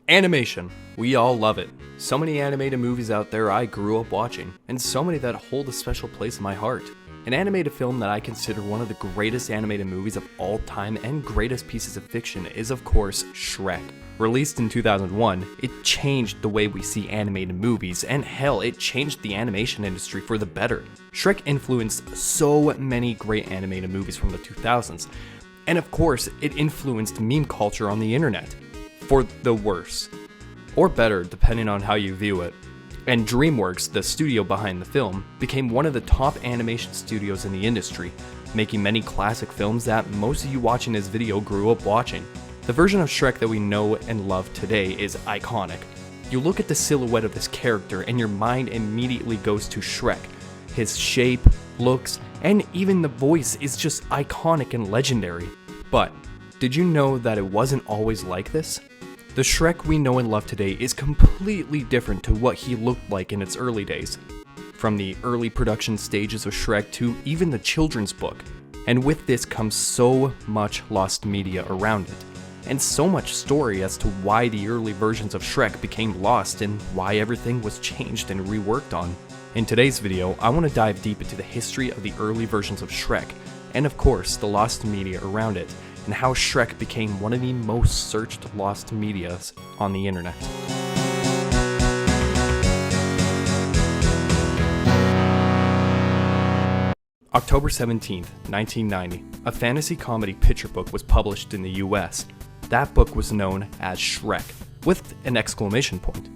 Animation. We all love it. So many animated movies out there I grew up watching, and so many that hold a special place in my heart. An animated film that I consider one of the greatest animated movies of all time and greatest pieces of fiction is of course Shrek. Released in 2001, it changed the way we see animated movies, and hell, it changed the animation industry for the better. Shrek influenced so many great animated movies from the 2000s, and of course, it influenced meme culture on the internet. For the worse. Or better, depending on how you view it. And DreamWorks, the studio behind the film, became one of the top animation studios in the industry, making many classic films that most of you watching this video grew up watching. The version of Shrek that we know and love today is iconic. You look at the silhouette of this character and your mind immediately goes to Shrek. His shape, looks, and even the voice is just iconic and legendary. But, did you know that it wasn't always like this? The Shrek we know and love today is completely different to what he looked like in its early days. From the early production stages of Shrek to even the children's book. And with this comes so much lost media around it. And so much story as to why the early versions of Shrek became lost and why everything was changed and reworked on. In today's video, I want to dive deep into the history of the early versions of Shrek, and of course the lost media around it, and how Shrek became one of the most searched lost medias on the internet. October 17th, 1990, a fantasy comedy picture book was published in the US. That book was known as Shrek, with an exclamation point,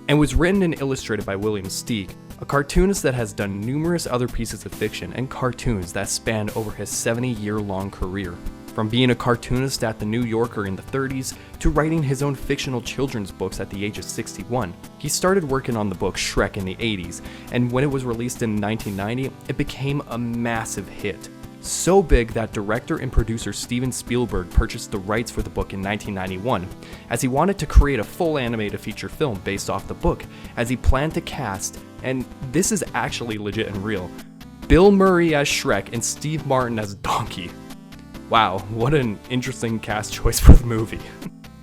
and was written and illustrated by William Steig, a cartoonist that has done numerous other pieces of fiction and cartoons that span over his 70-year-long career. From being a cartoonist at the New Yorker in the 30s to writing his own fictional children's books at the age of 61, he started working on the book Shrek in the 80s, and when it was released in 1990, it became a massive hit. So big that director and producer Steven Spielberg purchased the rights for the book in 1991, as he wanted to create a full animated feature film based off the book, as he planned to cast, and this is actually legit and real, Bill Murray as Shrek and Steve Martin as Donkey. Wow, what an interesting cast choice for the movie.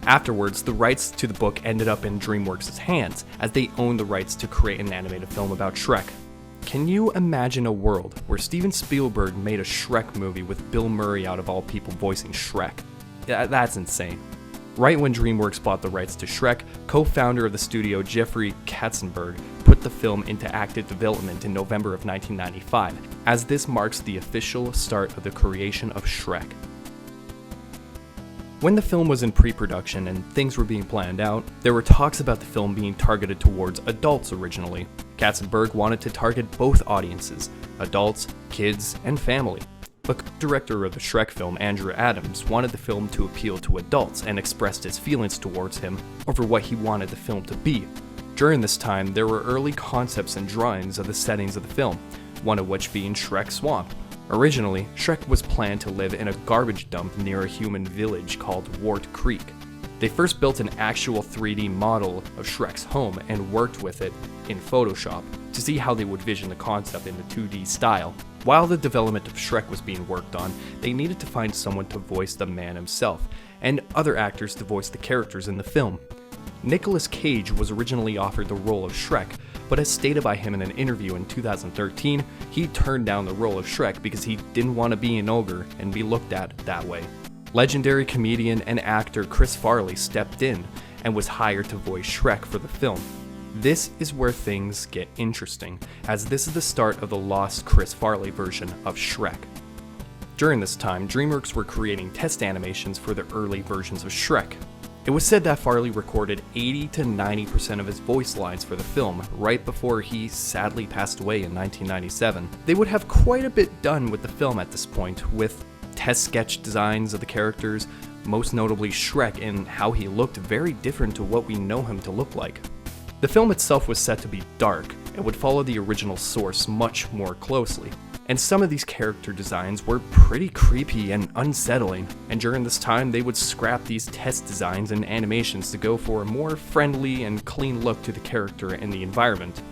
Afterwards, the rights to the book ended up in DreamWorks' hands, as they owned the rights to create an animated film about Shrek. Can you imagine a world where Steven Spielberg made a Shrek movie with Bill Murray out of all people voicing Shrek? That's insane. Right when DreamWorks bought the rights to Shrek, co-founder of the studio Jeffrey Katzenberg put the film into active development in November of 1995, as this marks the official start of the creation of Shrek. When the film was in pre-production and things were being planned out, there were talks about the film being targeted towards adults originally. Katzenberg wanted to target both audiences, adults, kids, and family. But director of the Shrek film, Andrew Adams, wanted the film to appeal to adults and expressed his feelings towards him over what he wanted the film to be. During this time, there were early concepts and drawings of the settings of the film, one of which being Shrek Swamp. Originally, Shrek was planned to live in a garbage dump near a human village called Wart Creek. They first built an actual 3D model of Shrek's home and worked with it in Photoshop to see how they would vision the concept in the 2D style. While the development of Shrek was being worked on, they needed to find someone to voice the man himself, and other actors to voice the characters in the film. Nicolas Cage was originally offered the role of Shrek, but as stated by him in an interview in 2013, he turned down the role of Shrek because he didn't want to be an ogre and be looked at that way. Legendary comedian and actor Chris Farley stepped in and was hired to voice Shrek for the film. This is where things get interesting, as this is the start of the lost Chris Farley version of Shrek. During this time, DreamWorks were creating test animations for the early versions of Shrek. It was said that Farley recorded 80 to 90% of his voice lines for the film right before he sadly passed away in 1997. They would have quite a bit done with the film at this point, with test sketch designs of the characters, most notably Shrek, and how he looked very different to what we know him to look like. The film itself was set to be dark and would follow the original source much more closely. And some of these character designs were pretty creepy and unsettling, and during this time they would scrap these test designs and animations to go for a more friendly and clean look to the character and the environment.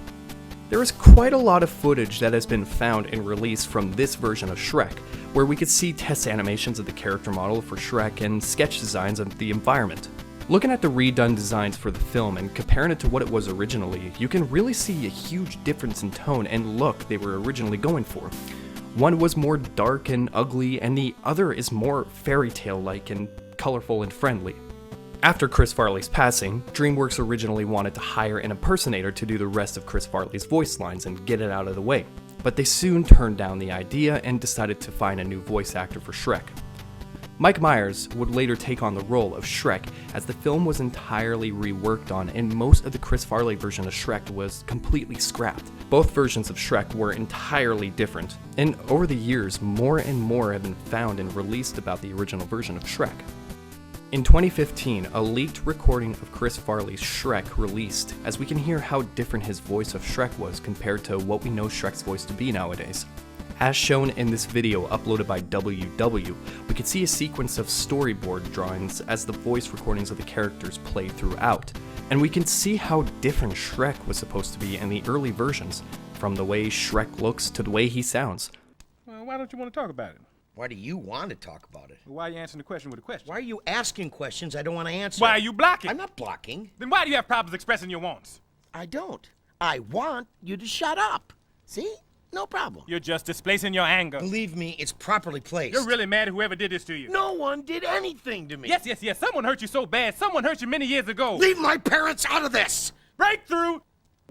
There is quite a lot of footage that has been found and released from this version of Shrek, where we could see test animations of the character model for Shrek and sketch designs of the environment. Looking at the redone designs for the film and comparing it to what it was originally, you can really see a huge difference in tone and look they were originally going for. One was more dark and ugly, and the other is more fairy tale-like and colorful and friendly. After Chris Farley's passing, DreamWorks originally wanted to hire an impersonator to do the rest of Chris Farley's voice lines and get it out of the way, but they soon turned down the idea and decided to find a new voice actor for Shrek. Mike Myers would later take on the role of Shrek, as the film was entirely reworked on and most of the Chris Farley version of Shrek was completely scrapped. Both versions of Shrek were entirely different, and over the years more and more have been found and released about the original version of Shrek. In 2015, a leaked recording of Chris Farley's Shrek released, as we can hear how different his voice of Shrek was compared to what we know Shrek's voice to be nowadays. As shown in this video uploaded by WW, we could see a sequence of storyboard drawings as the voice recordings of the characters play throughout, and we can see how different Shrek was supposed to be in the early versions, from the way Shrek looks to the way he sounds. Well, why don't you want to talk about it? Why do you want to talk about it? Why are you answering the question with a question? Why are you asking questions I don't want to answer? Why are you blocking? I'm not blocking. Then why do you have problems expressing your wants? I don't. I want you to shut up. See? No problem. You're just displacing your anger. Believe me, it's properly placed. You're really mad at whoever did this to you. No one did anything to me. Yes. Someone hurt you so bad. Someone hurt you many years ago. Leave my parents out of this! Breakthrough!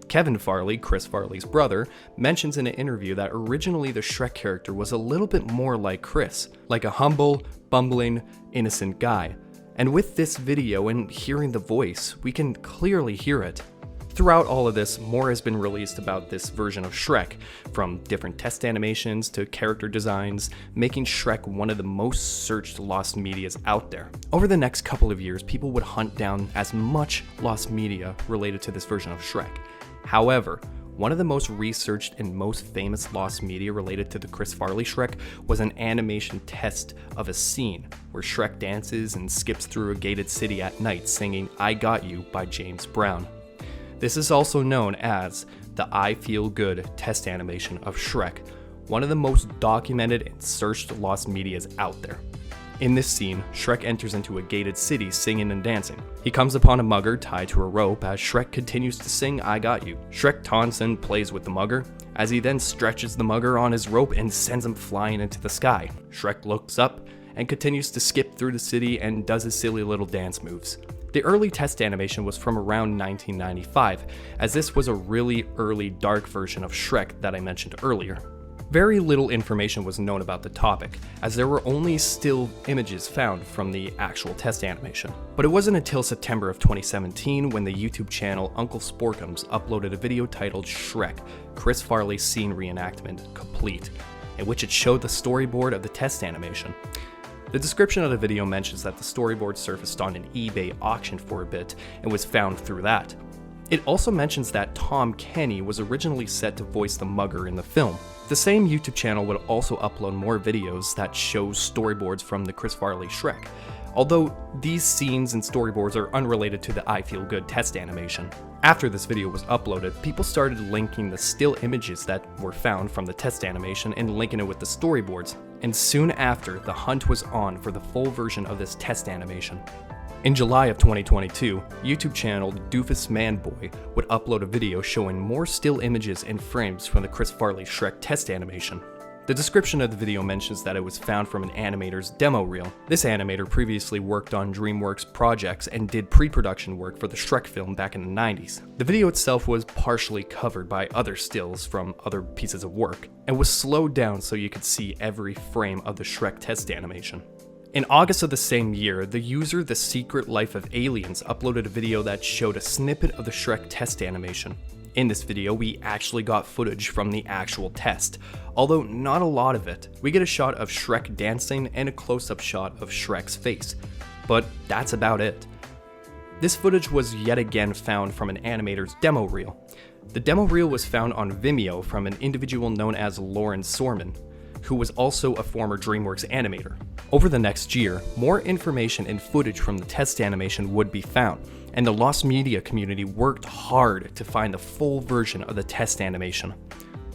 Kevin Farley, Chris Farley's brother, mentions in an interview that originally the Shrek character was a little bit more like Chris, like a humble, bumbling, innocent guy. And with this video and hearing the voice, we can clearly hear it. Throughout all of this, more has been released about this version of Shrek, from different test animations to character designs, making Shrek one of the most searched lost medias out there. Over the next couple of years, people would hunt down as much lost media related to this version of Shrek. However, one of the most researched and most famous lost media related to the Chris Farley Shrek was an animation test of a scene where Shrek dances and skips through a gated city at night singing "I Got You" by James Brown. This is also known as the I Feel Good test animation of Shrek, one of the most documented and searched lost medias out there. In this scene, Shrek enters into a gated city singing and dancing. He comes upon a mugger tied to a rope as Shrek continues to sing "I Got You." Shrek taunts and plays with the mugger, as he then stretches the mugger on his rope and sends him flying into the sky. Shrek looks up and continues to skip through the city and does his silly little dance moves. The early test animation was from around 1995, as this was a really early dark version of Shrek that I mentioned earlier. Very little information was known about the topic, as there were only still images found from the actual test animation. But it wasn't until September of 2017 when the YouTube channel Uncle Sporkums uploaded a video titled Shrek, Chris Farley's Scene Reenactment Complete, in which it showed the storyboard of the test animation. The description of the video mentions that the storyboard surfaced on an eBay auction for a bit and was found through that. It also mentions that Tom Kenny was originally set to voice the mugger in the film. The same YouTube channel would also upload more videos that show storyboards from the Chris Farley Shrek, although these scenes and storyboards are unrelated to the I Feel Good test animation. After this video was uploaded, people started linking the still images that were found from the test animation and linking it with the storyboards, and soon after, the hunt was on for the full version of this test animation. In July of 2022, YouTube channel Doofus Manboy would upload a video showing more still images and frames from the Chris Farley Shrek test animation. The description of the video mentions that it was found from an animator's demo reel. This animator previously worked on DreamWorks projects and did pre-production work for the Shrek film back in the 90s. The video itself was partially covered by other stills from other pieces of work, and was slowed down so you could see every frame of the Shrek test animation. In August of the same year, the user The Secret Life of Aliens uploaded a video that showed a snippet of the Shrek test animation. In this video, we actually got footage from the actual test, although not a lot of it. We get a shot of Shrek dancing and a close-up shot of Shrek's face, but that's about it. This footage was yet again found from an animator's demo reel. The demo reel was found on Vimeo from an individual known as Lauren Sorman, who was also a former DreamWorks animator. Over the next year, more information and footage from the test animation would be found, and the lost media community worked hard to find the full version of the test animation.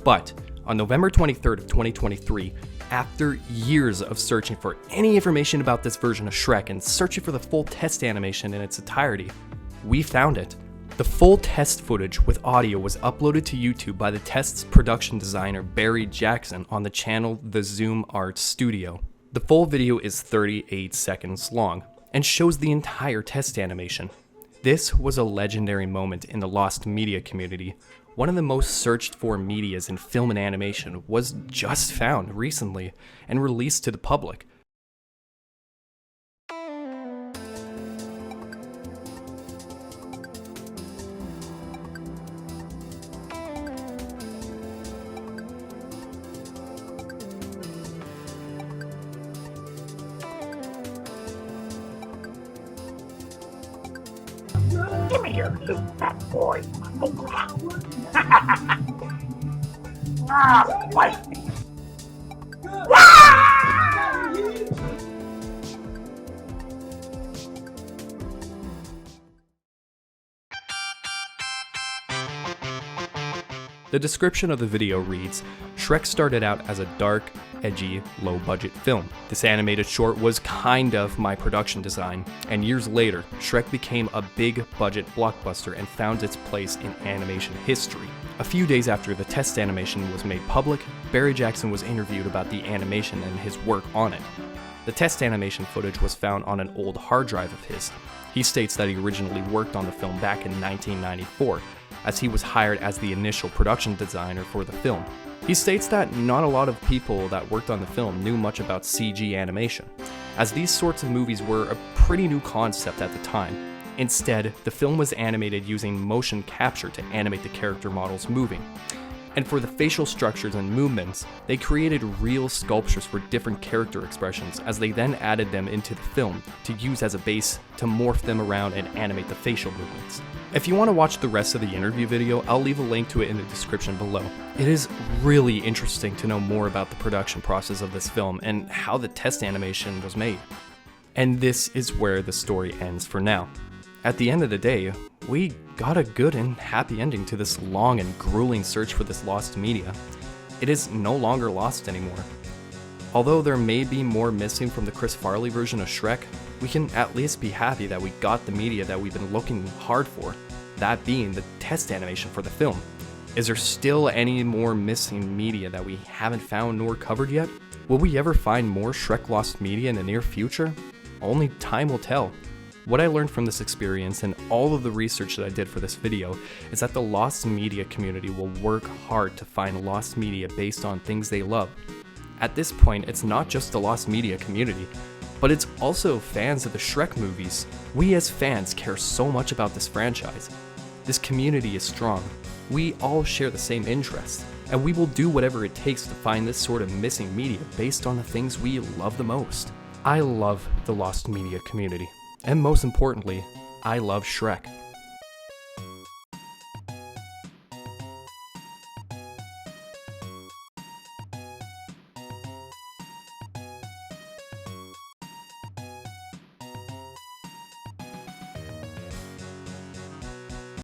But on November 23rd of 2023, After years of searching for any information about this version of Shrek and searching for the full test animation in its entirety, we found it. The full test footage with audio was uploaded to YouTube by the test's production designer Barry Jackson on the channel The Zoom Art Studio. The full video is 38 seconds long and shows the entire test animation. This was a legendary moment in the lost media community. One of the most searched for medias in film and animation was just found recently and released to the public. Give me your loot, fat boy. Ah, bite me. The description of the video reads, Shrek started out as a dark, edgy, low-budget film. This animated short was kind of my production design, and years later, Shrek became a big-budget blockbuster and found its place in animation history. A few days after the test animation was made public, Barry Jackson was interviewed about the animation and his work on it. The test animation footage was found on an old hard drive of his. He states that he originally worked on the film back in 1994, as he was hired as the initial production designer for the film. He states that not a lot of people that worked on the film knew much about CG animation, as these sorts of movies were a pretty new concept at the time. Instead, the film was animated using motion capture to animate the character models moving. And for the facial structures and movements, they created real sculptures for different character expressions, as they then added them into the film to use as a base to morph them around and animate the facial movements. If you want to watch the rest of the interview video, I'll leave a link to it in the description below. It is really interesting to know more about the production process of this film and how the test animation was made. And this is where the story ends for now. At the end of the day, we got a good and happy ending to this long and grueling search for this lost media. It is no longer lost anymore. Although there may be more missing from the Chris Farley version of Shrek, we can at least be happy that we got the media that we've been looking hard for, that being the test animation for the film. Is there still any more missing media that we haven't found nor covered yet? Will we ever find more Shrek lost media in the near future? Only time will tell. What I learned from this experience and all of the research that I did for this video is that the lost media community will work hard to find lost media based on things they love. At this point, it's not just the lost media community, but it's also fans of the Shrek movies. We as fans care so much about this franchise. This community is strong. We all share the same interests, and we will do whatever it takes to find this sort of missing media based on the things we love the most. I love the lost media community. And most importantly, I love Shrek.